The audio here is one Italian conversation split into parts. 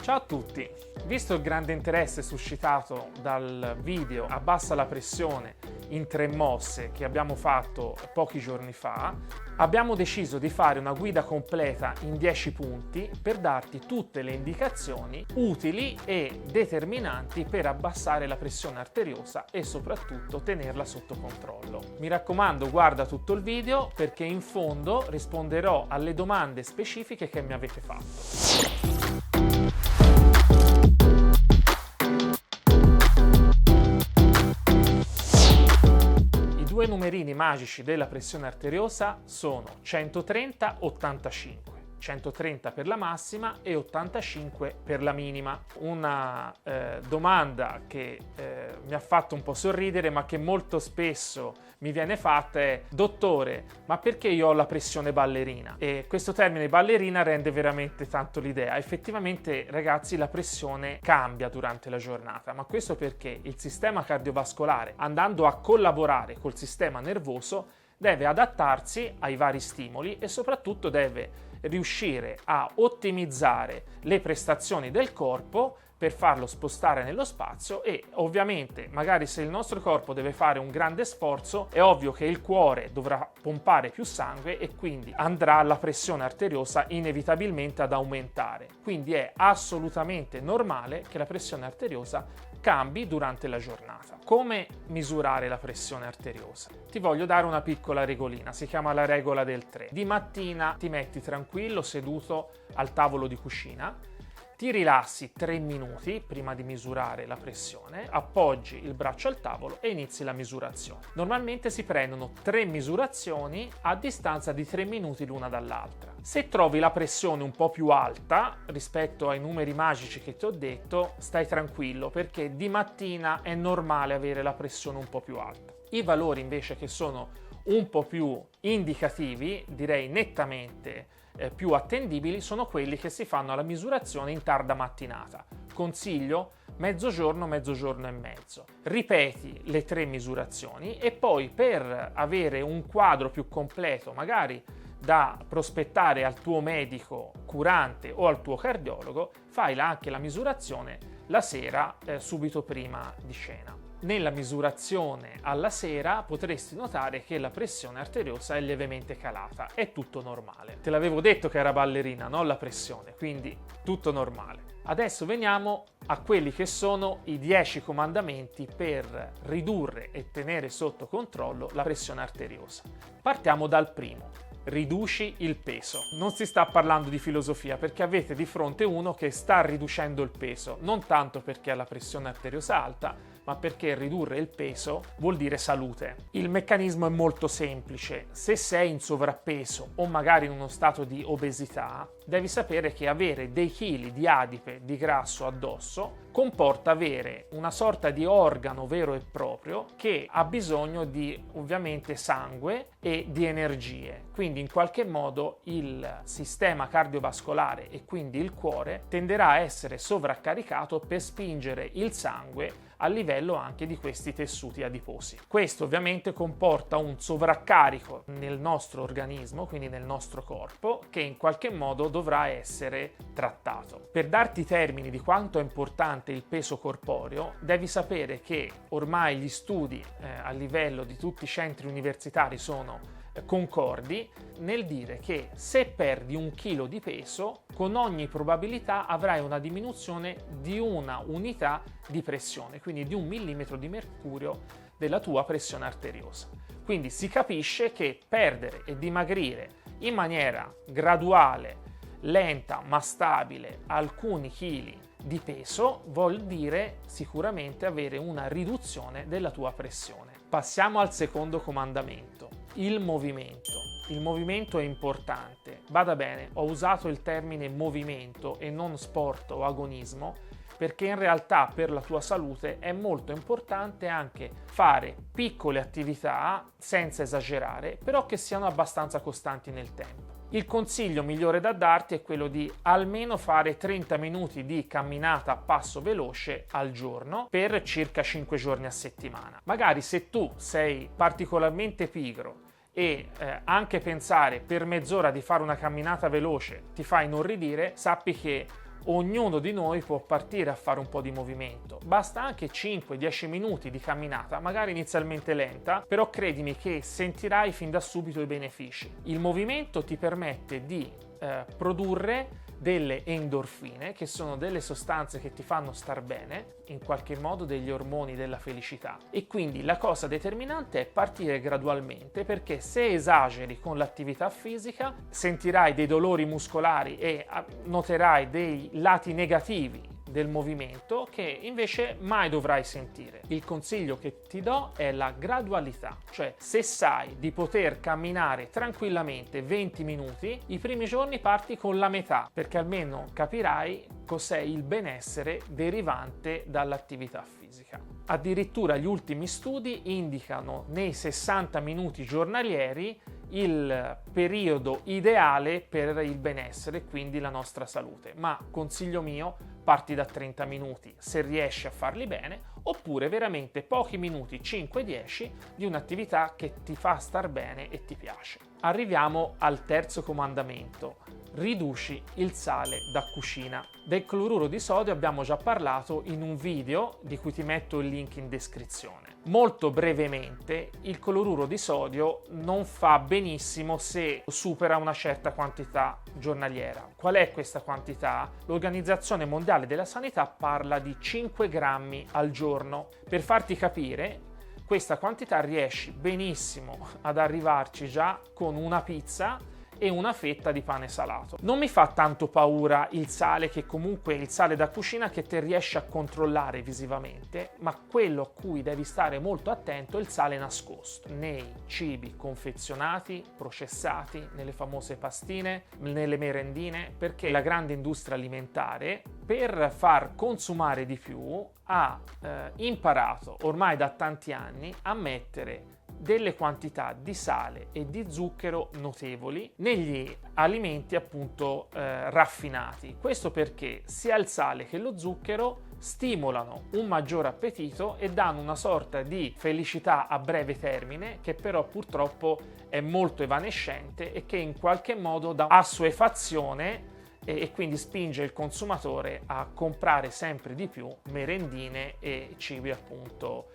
Ciao a tutti! Visto il grande interesse suscitato dal video Abbassa la pressione in 3 mosse che abbiamo fatto pochi giorni fa, abbiamo deciso di fare una guida completa in 10 punti per darti tutte le indicazioni utili e determinanti per abbassare la pressione arteriosa e soprattutto tenerla sotto controllo. Mi raccomando, guarda tutto il video perché in fondo risponderò alle domande specifiche che mi avete fatto. I due numerini magici della pressione arteriosa sono 130-85, 130 per la massima e 85 per la minima. Una domanda che mi ha fatto un po' sorridere, ma che molto spesso mi viene fatta è: dottore, ma perché io ho la pressione ballerina? E questo termine ballerina rende veramente tanto l'idea. Effettivamente, ragazzi, la pressione cambia durante la giornata, ma questo perché il sistema cardiovascolare, andando a collaborare col sistema nervoso, deve adattarsi ai vari stimoli e soprattutto deve riuscire a ottimizzare le prestazioni del corpo per farlo spostare nello spazio. E ovviamente magari se il nostro corpo deve fare un grande sforzo, è ovvio che il cuore dovrà pompare più sangue e quindi andrà la pressione arteriosa inevitabilmente ad aumentare. Quindi è assolutamente normale che la pressione arteriosa cambi durante la giornata. Come misurare la pressione arteriosa? Ti voglio dare una piccola regolina, si chiama la regola del 3. Di mattina ti metti tranquillo seduto al tavolo di cucina, ti rilassi 3 minuti prima di misurare la pressione, appoggi il braccio al tavolo e inizi la misurazione. Normalmente si prendono 3 misurazioni a distanza di 3 minuti l'una dall'altra. Se trovi la pressione un po' più alta rispetto ai numeri magici che ti ho detto, stai tranquillo perché di mattina è normale avere la pressione un po' più alta. I valori invece che sono un po' più indicativi, direi nettamente più attendibili, sono quelli che si fanno alla misurazione in tarda mattinata. Consiglio mezzogiorno, mezzogiorno e mezzo. Ripeti le 3 misurazioni e poi, per avere un quadro più completo, magari da prospettare al tuo medico curante o al tuo cardiologo, fai anche la misurazione la sera subito prima di cena. Nella misurazione alla sera potresti notare che la pressione arteriosa è lievemente calata, è tutto normale. Te l'avevo detto che era ballerina, non la pressione, quindi tutto normale. Adesso veniamo a quelli che sono i 10 comandamenti per ridurre e tenere sotto controllo la pressione arteriosa. Partiamo dal primo. Riduci il peso. Non si sta parlando di filosofia perché avete di fronte uno che sta riducendo il peso, non tanto perché ha la pressione arteriosa alta, ma perché ridurre il peso vuol dire salute. Il meccanismo è molto semplice. Se sei in sovrappeso o magari in uno stato di obesità, devi sapere che avere dei chili di adipe, di grasso addosso, comporta avere una sorta di organo vero e proprio che ha bisogno di ovviamente sangue e di energie. Quindi in qualche modo il sistema cardiovascolare e quindi il cuore tenderà a essere sovraccaricato per spingere il sangue a livello anche di questi tessuti adiposi. Questo ovviamente comporta un sovraccarico nel nostro organismo, quindi nel nostro corpo, che in qualche modo dovrà essere trattato. Per darti i termini di quanto è importante il peso corporeo, devi sapere che ormai gli studi a livello di tutti i centri universitari sono concordi nel dire che se perdi 1 chilo di peso, con ogni probabilità avrai una diminuzione di una unità di pressione, quindi di 1 millimetro di mercurio della tua pressione arteriosa. Quindi si capisce che perdere e dimagrire in maniera graduale, lenta ma stabile alcuni chili di peso vuol dire sicuramente avere una riduzione della tua pressione. Passiamo al secondo comandamento, il movimento. Il movimento è importante. Bada bene, ho usato il termine movimento e non sport o agonismo perché in realtà per la tua salute è molto importante anche fare piccole attività senza esagerare, però che siano abbastanza costanti nel tempo. Il consiglio migliore da darti è quello di almeno fare 30 minuti di camminata a passo veloce al giorno per circa 5 giorni a settimana. Magari se tu sei particolarmente pigro e anche pensare per mezz'ora di fare una camminata veloce ti fa inorridire, sappi che ognuno di noi può partire a fare un po' di movimento. Basta anche 5-10 minuti di camminata, magari inizialmente lenta, però credimi che sentirai fin da subito i benefici. Il movimento ti permette di produrre delle endorfine, che sono delle sostanze che ti fanno star bene, in qualche modo degli ormoni della felicità, e quindi la cosa determinante è partire gradualmente, perché se esageri con l'attività fisica sentirai dei dolori muscolari e noterai dei lati negativi del movimento che invece mai dovrai sentire. Il consiglio che ti do è la gradualità, cioè se sai di poter camminare tranquillamente 20 minuti, i primi giorni parti con la metà, perché almeno capirai cos'è il benessere derivante dall'attività fisica. Addirittura gli ultimi studi indicano nei 60 minuti giornalieri il periodo ideale per il benessere, quindi la nostra salute. Ma consiglio mio, parti da 30 minuti se riesci a farli bene, oppure veramente pochi minuti, 5-10, di un'attività che ti fa star bene e ti piace. Arriviamo al terzo comandamento: riduci il sale da cucina. Del cloruro di sodio abbiamo già parlato in un video di cui ti metto il link in descrizione. Molto brevemente, il cloruro di sodio non fa benissimo se supera una certa quantità giornaliera. Qual è questa quantità? L'Organizzazione Mondiale della Sanità parla di 5 grammi al giorno. Per farti capire, questa quantità riesci benissimo ad arrivarci già con una pizza e una fetta di pane salato. Non mi fa tanto paura il sale, che comunque è il sale da cucina che te riesci a controllare visivamente, ma quello a cui devi stare molto attento è il sale nascosto nei cibi confezionati, processati, nelle famose pastine, nelle merendine, perché la grande industria alimentare, per far consumare di più, ha imparato ormai da tanti anni a mettere delle quantità di sale e di zucchero notevoli negli alimenti appunto raffinati. Questo perché sia il sale che lo zucchero stimolano un maggiore appetito e danno una sorta di felicità a breve termine, che però purtroppo è molto evanescente e che in qualche modo dà assuefazione e quindi spinge il consumatore a comprare sempre di più merendine e cibi appunto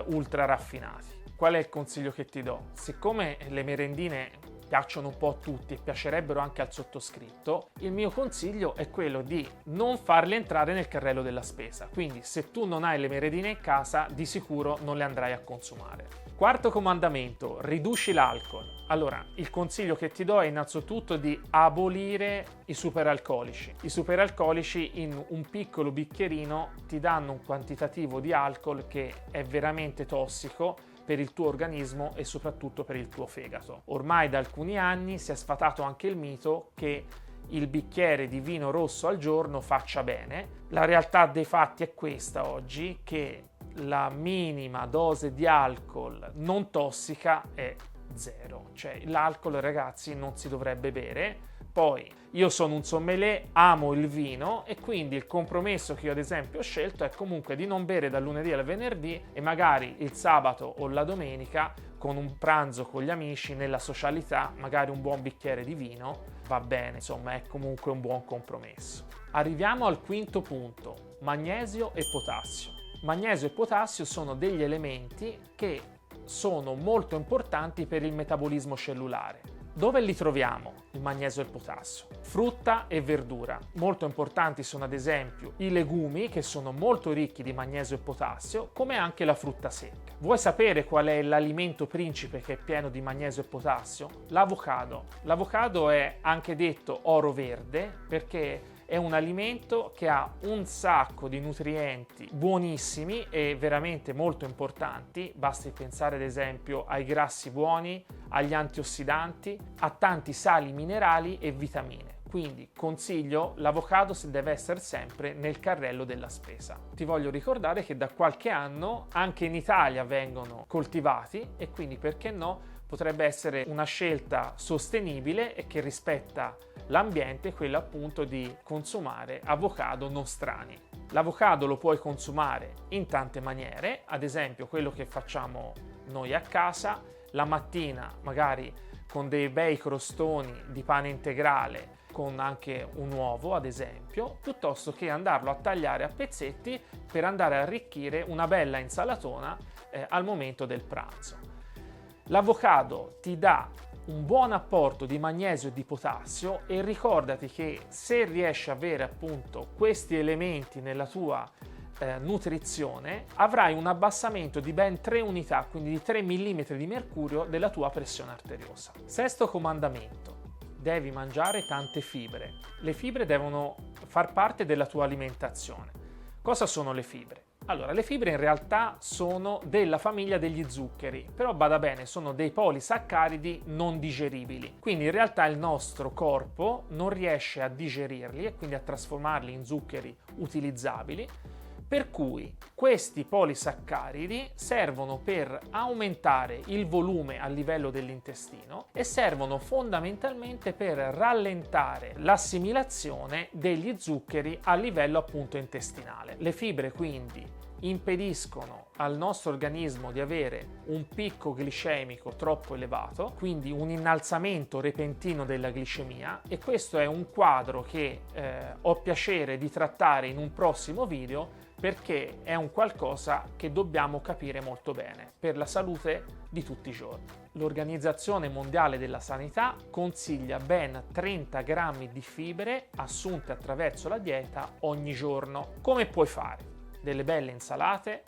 ultra raffinati. Qual è il consiglio che ti do? Siccome le merendine piacciono un po' a tutti e piacerebbero anche al sottoscritto, il mio consiglio è quello di non farle entrare nel carrello della spesa. Quindi se tu non hai le merendine in casa, di sicuro non le andrai a consumare. Quarto comandamento: riduci l'alcol. Allora, il consiglio che ti do è innanzitutto di abolire i superalcolici. I superalcolici in un piccolo bicchierino ti danno un quantitativo di alcol che è veramente tossico per il tuo organismo e soprattutto per il tuo fegato. Ormai da alcuni anni si è sfatato anche il mito che il bicchiere di vino rosso al giorno faccia bene. La realtà dei fatti è questa oggi, che la minima dose di alcol non tossica è 0. Cioè l'alcol, ragazzi, non si dovrebbe bere. Poi io sono un sommelier, amo il vino e quindi il compromesso che io ad esempio ho scelto è comunque di non bere dal lunedì al venerdì e magari il sabato o la domenica con un pranzo con gli amici, nella socialità, magari un buon bicchiere di vino va bene, insomma è comunque un buon compromesso. Arriviamo al quinto punto: magnesio e potassio. Magnesio e potassio sono degli elementi che sono molto importanti per il metabolismo cellulare. Dove li troviamo il magnesio e il potassio? Frutta e verdura. Molto importanti sono ad esempio i legumi, che sono molto ricchi di magnesio e potassio, come anche la frutta secca. Vuoi sapere qual è l'alimento principe che è pieno di magnesio e potassio? L'avocado. L'avocado è anche detto oro verde perché è un alimento che ha un sacco di nutrienti buonissimi e veramente molto importanti. Basti pensare ad esempio ai grassi buoni, agli antiossidanti, a tanti sali minerali e vitamine. Quindi consiglio, l'avocado deve essere sempre nel carrello della spesa. Ti voglio ricordare che da qualche anno anche in Italia vengono coltivati e quindi perché no? Potrebbe essere una scelta sostenibile e che rispetta l'ambiente, quella appunto di consumare avocado nostrani. L'avocado lo puoi consumare in tante maniere, ad esempio quello che facciamo noi a casa, la mattina magari con dei bei crostoni di pane integrale con anche un uovo ad esempio, piuttosto che andarlo a tagliare a pezzetti per andare a arricchire una bella insalatona al momento del pranzo. L'avocado ti dà un buon apporto di magnesio e di potassio, e ricordati che se riesci a avere appunto questi elementi nella tua nutrizione, avrai un abbassamento di ben 3 unità, quindi di 3 mm di mercurio della tua pressione arteriosa. Sesto comandamento: devi mangiare tante fibre. Le fibre devono far parte della tua alimentazione. Cosa sono le fibre? Allora, le fibre in realtà sono della famiglia degli zuccheri, però bada bene, sono dei polisaccaridi non digeribili. Quindi in realtà il nostro corpo non riesce a digerirli e quindi a trasformarli in zuccheri utilizzabili, per cui questi polisaccaridi servono per aumentare il volume a livello dell'intestino e servono fondamentalmente per rallentare l'assimilazione degli zuccheri a livello appunto intestinale. Le fibre quindi impediscono al nostro organismo di avere un picco glicemico troppo elevato, quindi un innalzamento repentino della glicemia, e questo è un quadro che ho piacere di trattare in un prossimo video, perché è un qualcosa che dobbiamo capire molto bene per la salute di tutti i giorni. L'Organizzazione Mondiale della Sanità consiglia ben 30 grammi di fibre assunte attraverso la dieta ogni giorno. Come puoi fare? Delle belle insalate,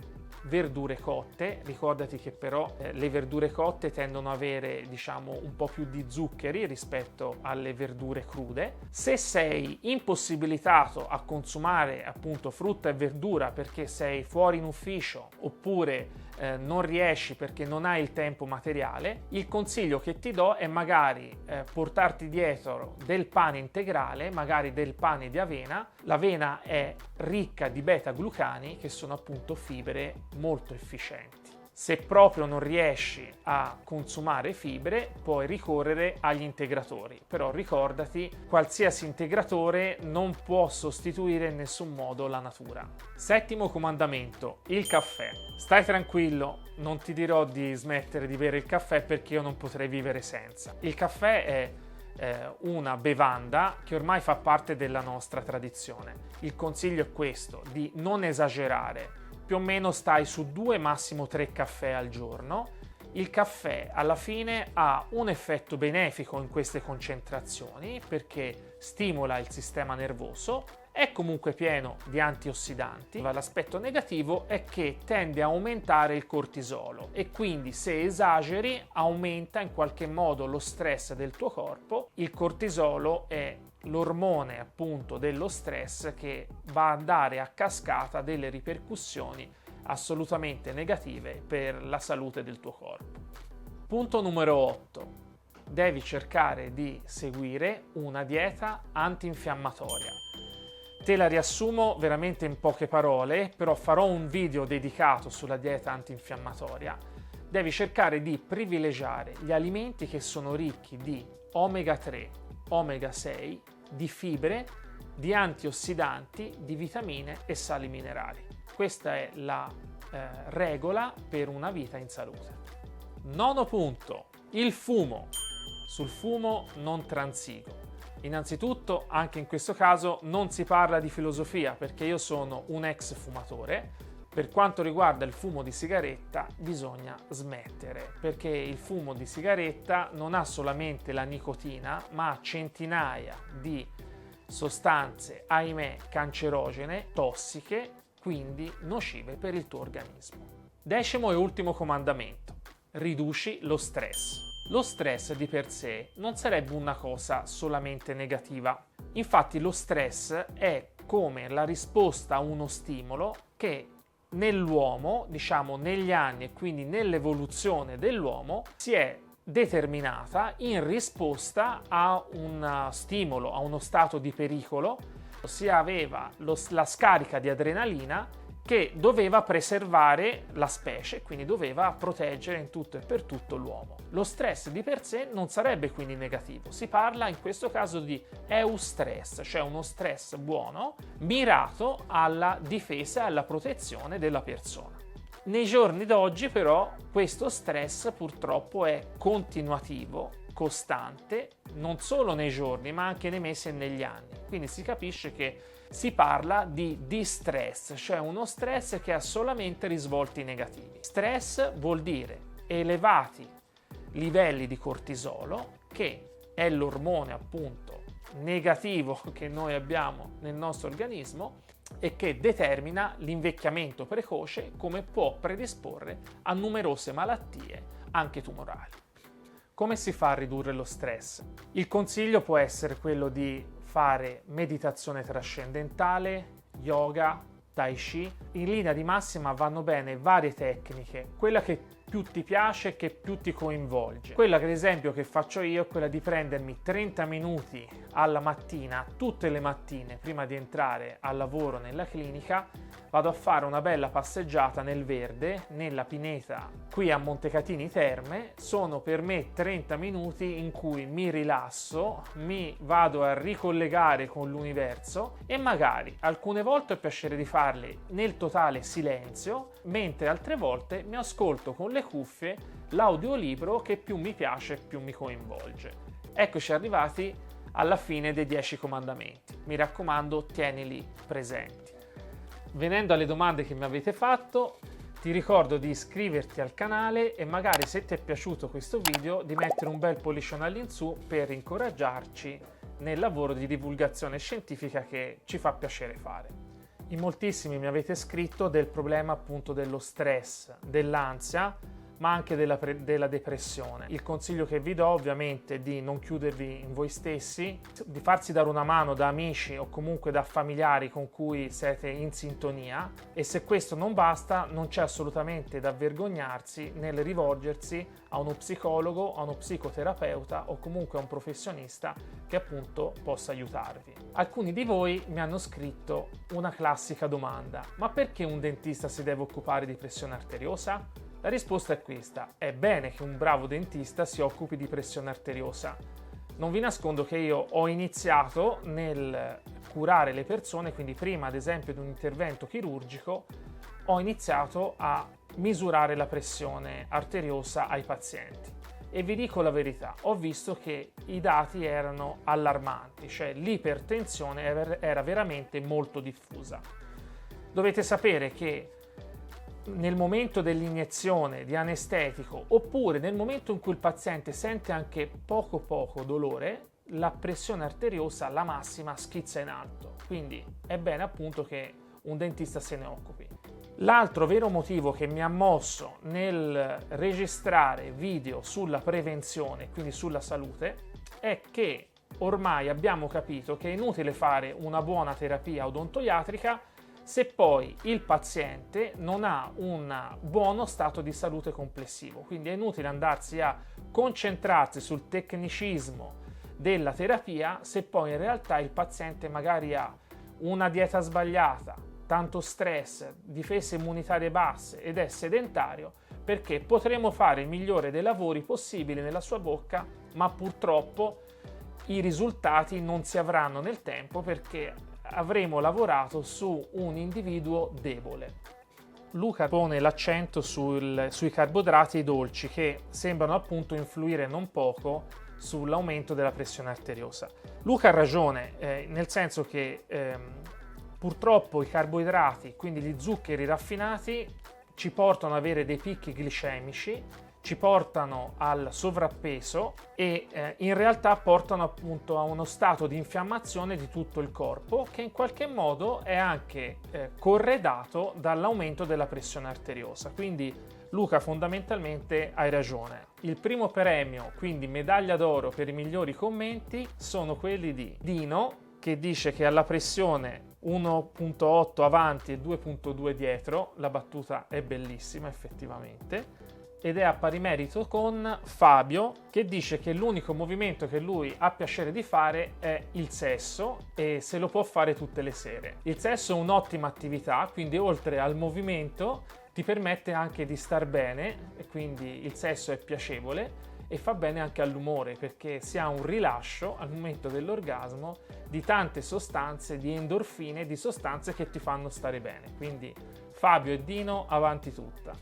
verdure cotte. Ricordati che però le verdure cotte tendono ad avere, diciamo, un po' più di zuccheri rispetto alle verdure crude. Se sei impossibilitato a consumare appunto frutta e verdura perché sei fuori in ufficio oppure non riesci perché non hai il tempo materiale, il consiglio che ti do è magari portarti dietro del pane integrale, magari del pane di avena. L'avena è ricca di beta-glucani, che sono appunto fibre molto efficienti. Se proprio non riesci a consumare fibre, puoi ricorrere agli integratori, però ricordati, qualsiasi integratore non può sostituire in nessun modo la natura. Settimo comandamento: il caffè. Stai tranquillo, non ti dirò di smettere di bere il caffè perché io non potrei vivere senza. Il caffè è una bevanda che ormai fa parte della nostra tradizione. Il consiglio è questo, di non esagerare. Più o meno stai su 2, massimo 3 caffè al giorno. Il caffè alla fine ha un effetto benefico in queste concentrazioni perché stimola il sistema nervoso, è comunque pieno di antiossidanti. L'aspetto negativo è che tende a aumentare il cortisolo e quindi se esageri aumenta in qualche modo lo stress del tuo corpo. Il cortisolo è l'ormone appunto dello stress che va a dare a cascata delle ripercussioni assolutamente negative per la salute del tuo corpo. Punto numero 8. Devi cercare di seguire una dieta antinfiammatoria. Te la riassumo veramente in poche parole, però farò un video dedicato sulla dieta antinfiammatoria. Devi cercare di privilegiare gli alimenti che sono ricchi di omega 3, omega 6, di fibre, di antiossidanti, di vitamine e sali minerali. Questa è la regola per una vita in salute. Nono punto: il fumo. Sul fumo non transigo. Innanzitutto, anche in questo caso non si parla di filosofia perché io sono un ex fumatore. Per quanto riguarda il fumo di sigaretta, bisogna smettere perché il fumo di sigaretta non ha solamente la nicotina, ma ha centinaia di sostanze, ahimè, cancerogene, tossiche, quindi nocive per il tuo organismo. Decimo e ultimo comandamento: riduci lo stress. Lo stress di per sé non sarebbe una cosa solamente negativa. Infatti lo stress è come la risposta a uno stimolo che nell'uomo, diciamo negli anni e quindi nell'evoluzione dell'uomo, si è determinata in risposta a un stimolo, a uno stato di pericolo. Si aveva la scarica di adrenalina che doveva preservare la specie, quindi doveva proteggere in tutto e per tutto l'uomo. Lo stress di per sé non sarebbe quindi negativo, si parla in questo caso di eustress, cioè uno stress buono mirato alla difesa e alla protezione della persona. Nei giorni d'oggi però questo stress purtroppo è continuativo costante non solo nei giorni ma anche nei mesi e negli anni. Quindi si capisce che si parla di distress, cioè uno stress che ha solamente risvolti negativi. Stress vuol dire elevati livelli di cortisolo, che è l'ormone appunto negativo che noi abbiamo nel nostro organismo e che determina l'invecchiamento precoce, come può predisporre a numerose malattie anche tumorali. Come si fa a ridurre lo stress? Il consiglio può essere quello di fare meditazione trascendentale, yoga, tai chi. In linea di massima vanno bene varie tecniche, quella che più ti piace e che più ti coinvolge. Quella che ad esempio che faccio io è quella di prendermi 30 minuti alla mattina, tutte le mattine, prima di entrare al lavoro nella clinica, vado a fare una bella passeggiata nel verde, nella pineta qui a Montecatini Terme. Sono per me 30 minuti in cui mi rilasso, mi vado a ricollegare con l'universo e magari alcune volte ho piacere di farle nel totale silenzio, mentre altre volte mi ascolto con le cuffie l'audiolibro che più mi piace e più mi coinvolge. Eccoci arrivati alla fine dei 10 comandamenti. Mi raccomando, tienili presenti. Venendo alle domande che mi avete fatto, ti ricordo di iscriverti al canale e magari, se ti è piaciuto questo video, di mettere un bel pollicione all'insù per incoraggiarci nel lavoro di divulgazione scientifica che ci fa piacere fare. In moltissimi mi avete scritto del problema appunto dello stress, dell'ansia, ma anche della depressione. Il consiglio che vi do ovviamente è di non chiudervi in voi stessi, di farsi dare una mano da amici o comunque da familiari con cui siete in sintonia, e se questo non basta non c'è assolutamente da vergognarsi nel rivolgersi a uno psicologo, a uno psicoterapeuta o comunque a un professionista che appunto possa aiutarvi. Alcuni di voi mi hanno scritto una classica domanda: ma perché un dentista si deve occupare di pressione arteriosa? La risposta è questa: è bene che un bravo dentista si occupi di pressione arteriosa. Non vi nascondo che io ho iniziato nel curare le persone, quindi prima ad esempio di un intervento chirurgico, ho iniziato a misurare la pressione arteriosa ai pazienti. E vi dico la verità, ho visto che i dati erano allarmanti, cioè l'ipertensione era veramente molto diffusa. Dovete sapere che nel momento dell'iniezione di anestetico oppure nel momento in cui il paziente sente anche poco dolore, la pressione arteriosa, la massima, schizza in alto. Quindi è bene appunto che un dentista se ne occupi. L'altro vero motivo che mi ha mosso nel registrare video sulla prevenzione, quindi sulla salute, è che ormai abbiamo capito che è inutile fare una buona terapia odontoiatrica se poi il paziente non ha un buono stato di salute complessivo. Quindi è inutile andarsi a concentrarsi sul tecnicismo della terapia se poi in realtà il paziente magari ha una dieta sbagliata, tanto stress, difese immunitarie basse ed è sedentario, perché potremo fare il migliore dei lavori possibili nella sua bocca, ma purtroppo i risultati non si avranno nel tempo perché avremo lavorato su un individuo debole. Luca pone l'accento sui carboidrati dolci, che sembrano appunto influire non poco sull'aumento della pressione arteriosa. Luca ha ragione, nel senso che purtroppo i carboidrati, quindi gli zuccheri raffinati, ci portano ad avere dei picchi glicemici, ci portano al sovrappeso e in realtà portano appunto a uno stato di infiammazione di tutto il corpo, che in qualche modo è anche corredato dall'aumento della pressione arteriosa. Quindi Luca, fondamentalmente hai ragione. Il primo premio, quindi medaglia d'oro per i migliori commenti, sono quelli di Dino, che dice che alla pressione 1.8 avanti e 2.2 dietro. La battuta è bellissima effettivamente. Ed è a pari merito con Fabio, che dice che l'unico movimento che lui ha piacere di fare è il sesso e se lo può fare tutte le sere. Il sesso è un'ottima attività, quindi oltre al movimento ti permette anche di star bene, e quindi il sesso è piacevole e fa bene anche all'umore, perché si ha un rilascio al momento dell'orgasmo di tante sostanze, di endorfine, di sostanze che ti fanno stare bene. Quindi Fabio e Dino, avanti tutta.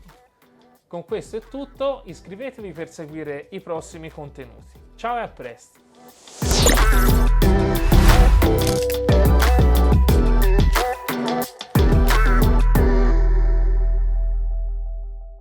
Con questo è tutto, iscrivetevi per seguire i prossimi contenuti. Ciao e a presto!